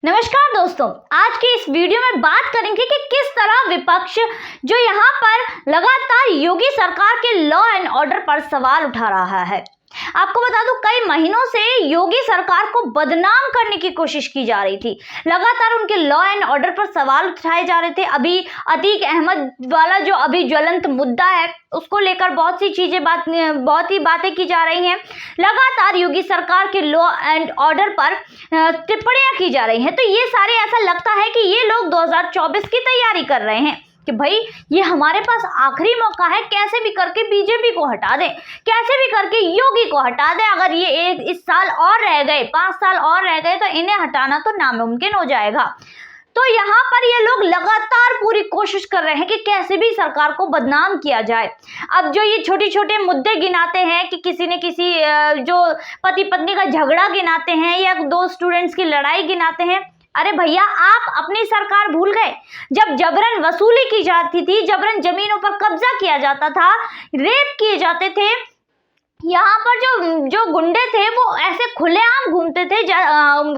नमस्कार दोस्तों, आज की इस वीडियो में बात करेंगे कि किस तरह विपक्ष जो यहाँ पर लगातार योगी सरकार के लॉ एंड ऑर्डर पर सवाल उठा रहा है। आपको बता दूं, कई महीनों से योगी सरकार को बदनाम करने की कोशिश की जा रही थी। लगातार उनके लॉ एंड ऑर्डर पर सवाल उठाए जा रहे थे। अभी अतीक अहमद वाला जो अभी ज्वलंत मुद्दा है, उसको लेकर बहुत ही बातें की जा रही हैं। लगातार योगी सरकार के लॉ एंड ऑर्डर पर टिप्पणियां की जा रही हैं। तो ये सारे ऐसा लगता है कि ये लोग 2024 की तैयारी कर रहे हैं कि भाई ये हमारे पास आखिरी मौका है, कैसे भी करके बीजेपी को हटा दें, कैसे भी करके योगी को हटा दें। अगर ये इस साल और रह गए, 5 साल और रह गए, तो इन्हें हटाना तो नामुमकिन हो जाएगा। तो यहाँ पर ये लोग लगातार पूरी कोशिश कर रहे हैं कि कैसे भी सरकार को बदनाम किया जाए। अब जो ये छोटे छोटे मुद्दे गिनाते हैं कि किसी ने किसी जो पति पत्नी का झगड़ा गिनाते हैं या 2 स्टूडेंट्स की लड़ाई गिनाते हैं, अरे भैया आप अपनी सरकार भूल गए जब जबरन वसूली की जाती थी, जबरन जमीनों पर कब्जा किया जाता था, रेप किए जाते थे। यहाँ पर जो गुंडे थे वो ऐसे खुलेआम घूमते थे,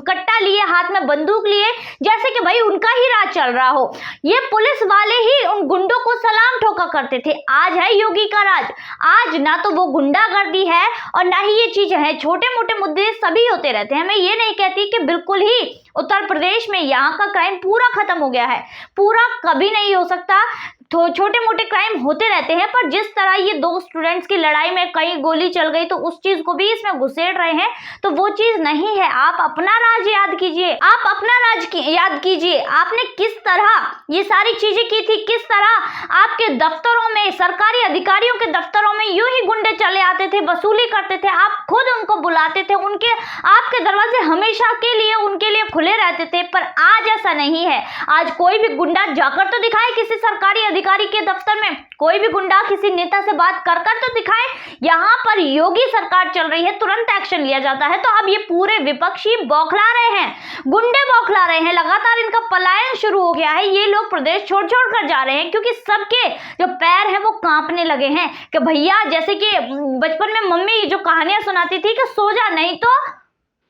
कट्टा लिए, हाथ में बंदूक लिए, जैसे कि भाई उनका ही राज चल रहा हो। ये पुलिस वाले ही उन गुंडों को सलाम ठोका करते थे। आज है योगी का राज। आज ना तो वो गुंडागर्दी है और ना ही ये चीजें हैं। छोटे मोटे मुद्दे सभी होते रहते हैं। मैं ये नहीं कहती कि बिल्कुल ही उत्तर प्रदेश में यहाँ का क्राइम पूरा खत्म हो गया है, पूरा कभी नहीं हो सकता। तो छोटे मोटे क्राइम होते रहते हैं, पर जिस तरह ये 2 स्टूडेंट्स की लड़ाई में कई गोली चल गई तो उस चीज को भी इसमें घुसेड़ रहे हैं, तो वो चीज नहीं है। आप अपना राज याद कीजिए, आप अपना राज याद कीजिए। आपने किस तरह ये सारी चीजें की थी, किस तरह आपके दफ्तरों में, सरकारी अधिकारियों के दफ्तरों में यूं ही गुंडे चले आते थे, वसूली करते थे, आप खुद उनको बुलाते थे, आपके दरवाजे हमेशा के लिए उनके लिए खुले रहते थे। पर आज ऐसा नहीं है। आज कोई भी गुंडा जाकर तो दिखाए किसी सरकारी अधिकारी के दफ्तर में, कोई भी गुंडा किसी नेता से बात कर तो दिखाए। यहाँ पर योगी सरकार चल रही है, तुरंत एक्शन लिया जाता है। तो अब ये पूरे विपक्षी बौखला रहे हैं, गुंडे बौखला रहे हैं, लगातार इनका पलायन शुरू हो गया है। ये लोग प्रदेश छोड़ कर जा रहे हैं क्योंकि सबके जो पैर हैं वो कांपने लगे हैं कि भैया, जैसे कि बचपन में मम्मी जो कहानियां सुनाती थी कि सो जा नहीं तो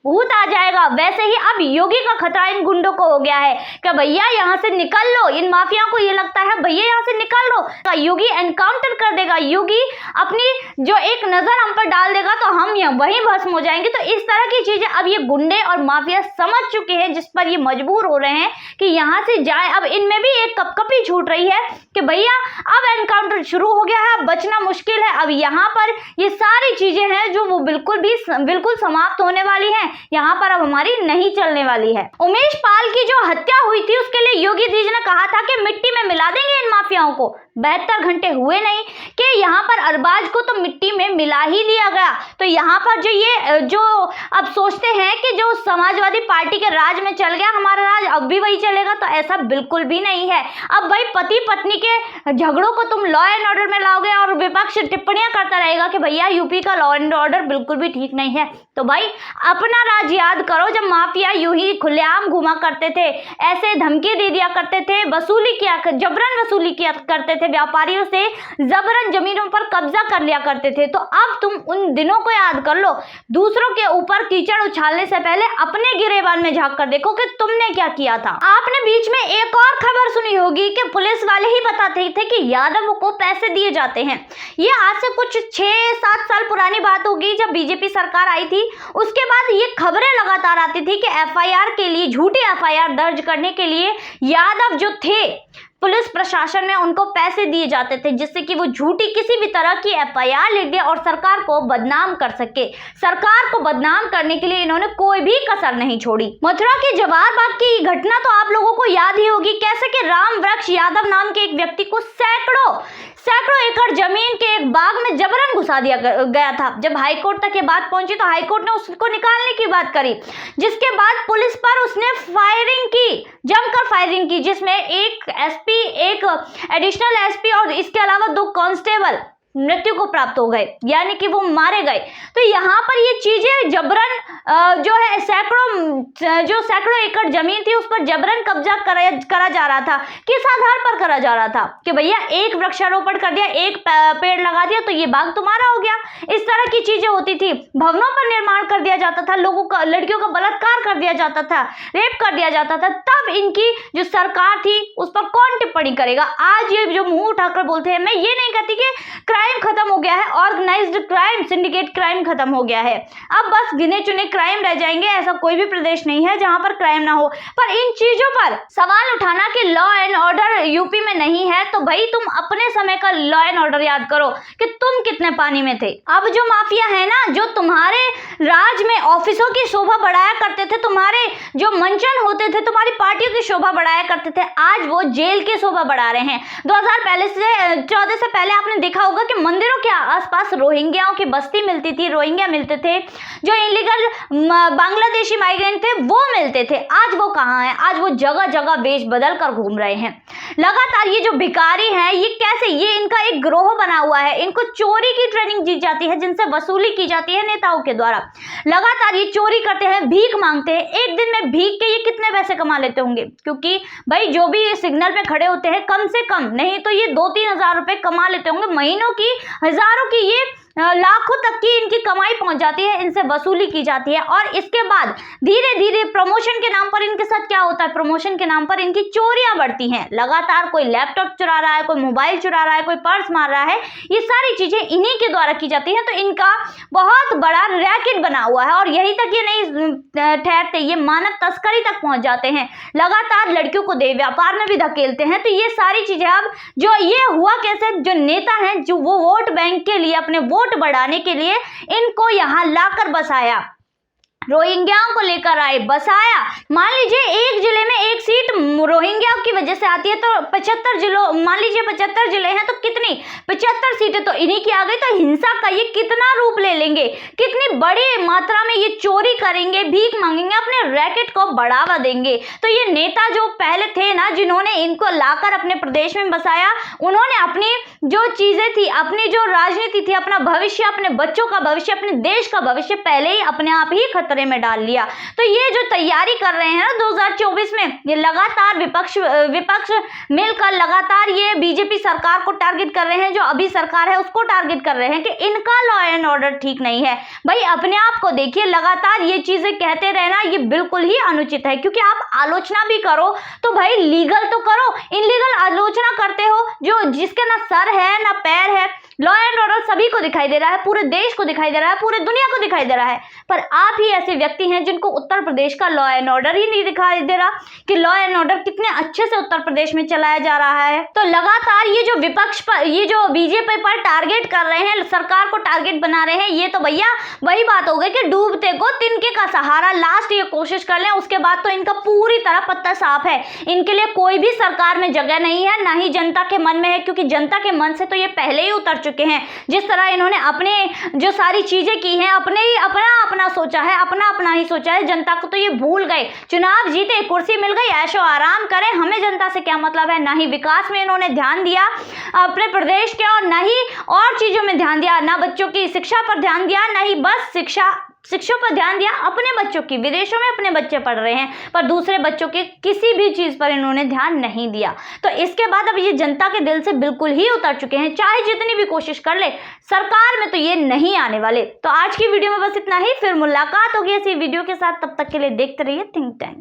भूत आ जाएगा, वैसे ही अब योगी का खतरा इन गुंडों को हो गया है कि भैया यहाँ से निकल लो। इन माफियाओं को ये लगता है भैया यहाँ से निकल लो, योगी एनकाउंटर कर देगा, योगी अपनी जो एक नजर हम पर डाल देगा तो हम यहाँ वहीं भस्म हो जाएंगे। तो इस तरह की चीजें अब ये गुंडे और माफिया समझ चुके हैं, जिस पर ये मजबूर हो रहे हैं कि यहाँ से जाए। अब इनमें भी एक कपकपी छूट रही है कि भैया अब एनकाउंटर शुरू हो गया है, अब बचना मुश्किल है। अब यहाँ पर ये सारी चीजें हैं जो वो बिल्कुल समाप्त होने वाली हैं, यहाँ पर अब हमारी नहीं चलने वाली है। उमेश पाल की जो हत्या हुई थी उसके लिए योगी जी ने कहा था कि मिट्टी में मिला देंगे इन माफियाओं को। 72 घंटे हुए नहीं कि यहाँ पर अरबाज को तो मिट्टी में मिला ही दिया गया। तो यहाँ पर जो अब सोचते हैं कि जो समाजवादी पार्टी के राज में चल गया हमारा राज, अब भी वही चलेगा, तो ऐसा बिल्कुल भी नहीं है। अब भाई पति पत्नी के झगड़ों को तुम लॉ एंड ऑर्डर में लाओगे और विपक्ष टिप्पणियां करता रहेगा कि भैया यूपी का लॉ एंड ऑर्डर बिल्कुल भी ठीक नहीं है। तो भाई अपना राज याद करो, जब माफिया यूं ही खुलेआम घुमा करते थे, ऐसे धमकी दे दिया करते थे, जबरन वसूली किया करते थे, व्यापारियों से जबरन जमीनों पर कब्जा कर लिया करते थे। तो अब तुम उन दिनों को याद कर लो। दूसरों के ऊपर कीचड़ उछालने से पहले अपने गिरेबान में झांक कर देखो कि तुमने क्या किया था। आपने बीच में एक और खबर सुनी होगी कि पुलिस वाले ही बताते थे कि यादव को पैसे दिए जाते हैं। ये आज से कुछ 6-7 साल पुरानी बात होगी, जब बीजेपी सरकार आई थी। उसके बाद ये खबरें लगातार आती थी कि एफआईआर के लिए, झूठी एफआईआर दर्ज करने के लिए यादव जो थे पुलिस प्रशासन में, उनको पैसे दिए जाते थे, जिससे कि वो झूठी किसी भी तरह की एफआईआर लिख दे और सरकार को बदनाम कर सके। सरकार को बदनाम करने के लिए इन्होंने कोई भी कसर नहीं छोड़ी। मथुरा के जवाहर बाग की घटना तो आप लोगों को याद ही होगी, कैसे कि राम वृक्ष यादव नाम के एक व्यक्ति को सैकड़ों एकड़ जमीन के एक बाग में जबरन घुसा दिया गया था। जब हाईकोर्ट तक ये बात पहुंची तो हाईकोर्ट ने उसको निकालने की बात करी, जिसके बाद पुलिस पर उसने फायरिंग की, जमकर फायरिंग की, जिसमें एक एसपी, एक एडिशनल एसपी और इसके अलावा 2 कांस्टेबल मृत्यु को प्राप्त हो गए, यानी कि वो मारे गए। तो यहाँ पर ये चीजें जबरन जो है सैकड़ों एकड़ जमीन थी उस पर जबरन कब्जा करा जा रहा था। किस आधार पर करा जा रहा था कि भैया एक वृक्षारोपण कर दिया, एक पेड़ लगा दिया तो ये बाग तुम्हारा हो गया। इस तरह की चीजें होती थी। भवनों पर निर्माण कर दिया जाता था, लोगों का, लड़कियों का बलात्कार कर दिया जाता था, रेप कर दिया जाता था। तब इनकी जो सरकार थी उस पर कौन टिप्पणी करेगा। आज ये जो मुंह उठाकर बोलते हैं, मैं ये नहीं कहती कि क्राइम खत्म हो गया है, ऑर्गेनाइज्ड क्राइम, सिंडिकेट क्राइम खत्म हो गया है, अब बस गिने चुने क्राइम रह जाएंगे। ऐसा कोई भी प्रदेश नहीं है जहां पर क्राइम ना हो। पर इन चीजों पर सवाल उठाना कि लॉ एंड ऑर्डर यूपी में नहीं है, तो भाई तुम अपने समय का लॉ एंड ऑर्डर याद करो कि तुम कितने पानी में थे। अब जो माफिया है ना, जो तुम्हारे राज में ऑफिसों की शोभा बढ़ाया करते थे, तुम्हारे जो मंचन होते थे, तुम्हारी पार्टियों की शोभा बढ़ाया करते थे, आज वो जेल की शोभा बढ़ा रहे हैं। 2014 से पहले आपने देखा होगा कि मंदिरों के आसपास रोहिंग्याओं की बस्ती मिलती थी, रोहिंग्या मिलते थे, जो इलीगल बांग्लादेशी माइग्रेंट थे वो मिलते थे। आज वो कहाँ हैं? आज वो जगह जगह बेच बदल कर घूम रहे हैं। लगातार ये जो भिखारी हैं, ये कैसे, ये इनका एक ग्रोह बना हुआ है। इनको चोरी की ट्रेनिंग दी जाती है, जिनसे वसूली की जाती है नेताओं के द्वारा। लगातार ये चोरी करते हैं, भीख मांगते हैं। एक दिन में भीख के ये कितने पैसे कमा लेते होंगे? क्योंकि भाई जो भी ये सिग्नल पे खड़े होते हैं, कम से कम नहीं तो ये 2-3 हजार रुपए कमा लेते होंगे महीनों की, हजारों की, ये लाखों तक की इनकी कमाई पहुंच जाती है, इनसे वसूली की जाती है। और इसके बाद धीरे धीरे प्रमोशन के नाम पर इनके साथ क्या होता है? प्रमोशन के नाम पर इनकी चोरियां बढ़ती हैं। लगातार कोई लैपटॉप चुरा रहा है, कोई मोबाइल चुरा रहा है, कोई पर्स मार रहा है, ये सारी चीजें इन्हीं के द्वारा की जाती हैं। तो इनका बहुत बड़ा रैकेट बना हुआ है। और यही तक ये नहीं ठहरते, ये मानव तस्करी तक पहुंच जाते हैं। लगातार लड़कियों को देह व्यापार में भी धकेलते हैं। तो ये सारी चीजें, अब जो ये हुआ कैसे, जो नेता हैं, जो वो वोट बैंक के लिए, अपने वोट बढ़ाने के लिए इनको यहां लाकर बसाया, रोहिंग्याओं को लेकर आए, बसाया। मान लीजिए एक जिले में एक सीट रोहिंग्याओं की वजह से आती है, तो 75 जिलों, मान लीजिए 75 जिले हैं तो कितनी, 75 सीटें तो इन्हीं की आ गई। तो हिंसा का ये कितना रूप ले लेंगे, कितनी बड़ी मात्रा में ये चोरी करेंगे, भीख मांगेंगे, अपने रैकेट को बढ़ावा देंगे। तो ये नेता जो पहले थे ना, जिन्होंने इनको लाकर अपने प्रदेश में बसाया, उन्होंने अपनी जो चीजें थी, अपनी जो राजनीति थी, अपना भविष्य, अपने बच्चों का भविष्य, अपने देश का भविष्य पहले ही अपने आप ही खतरे में डाल लिया। तो ये जो तैयारी कर रहे हैं ना 2024 में, ये लगातार विपक्ष मिलकर लगातार ये बीजेपी सरकार को टारगेट कर रहे हैं, जो अभी सरकार है उसको टारगेट कर रहे हैं कि इनका लॉ एंड ऑर्डर ठीक नहीं है। भाई अपने आप को देखिए, लगातार ये चीजें कहते रहना ये बिल्कुल ही अनुचित है। क्योंकि आप आलोचना भी करो तो भाई लीगल तो करो, इनलीगल आलोचना करते हो जो जिसके ना सर है ना पैर है। लॉ एंड ऑर्डर सभी को दिखाई दे रहा है, पूरे देश को दिखाई दे रहा है, पूरे दुनिया को दिखाई दे रहा है, पर आप ही ऐसे व्यक्ति हैं जिनको उत्तर प्रदेश का लॉ एंड ऑर्डर ही नहीं दिखाई दे रहा कि लॉ एंड ऑर्डर कितने अच्छे से उत्तर प्रदेश में चलाया जा रहा है। तो लगातार ये जो विपक्ष पर, ये जो बीजेपी पर टारगेट कर रहे हैं, सरकार को टारगेट बना रहे हैं, ये तो भैया वही बात हो गई कि डूबते को तिनके का सहारा। लास्ट ये कोशिश कर लें, उसके बाद तो इनका पूरी तरह पत्ता साफ है। इनके लिए कोई भी सरकार में जगह नहीं है, ना ही जनता के मन में है, क्योंकि जनता के मन से तो ये पहले ही उतर चुके हैं। जिस तरह इन्होंने अपने जो सारी चीजें की हैं, अपना सोचा है, अपना ही सोचा है, जनता को तो ये भूल गए। चुनाव जीते, कुर्सी मिल गई, ऐशो आराम करें, हमें जनता से क्या मतलब है। ना ही विकास में इन्होंने ध्यान दिया अपने प्रदेश के, और ना ही और चीजों में ध्यान दिया, ना बच्चों की शिक्षा पर ध्यान दिया, ना ही बस शिक्षा पर ध्यान दिया अपने बच्चों की। विदेशों में अपने बच्चे पढ़ रहे हैं, पर दूसरे बच्चों के किसी भी चीज पर इन्होंने ध्यान नहीं दिया। तो इसके बाद अब ये जनता के दिल से बिल्कुल ही उतर चुके हैं, चाहे जितनी भी कोशिश कर ले, सरकार में तो ये नहीं आने वाले। तो आज की वीडियो में बस इतना ही, फिर मुलाकात होगी ऐसी वीडियो के साथ। तब तक के लिए देखते रहिए थिंक टैंक।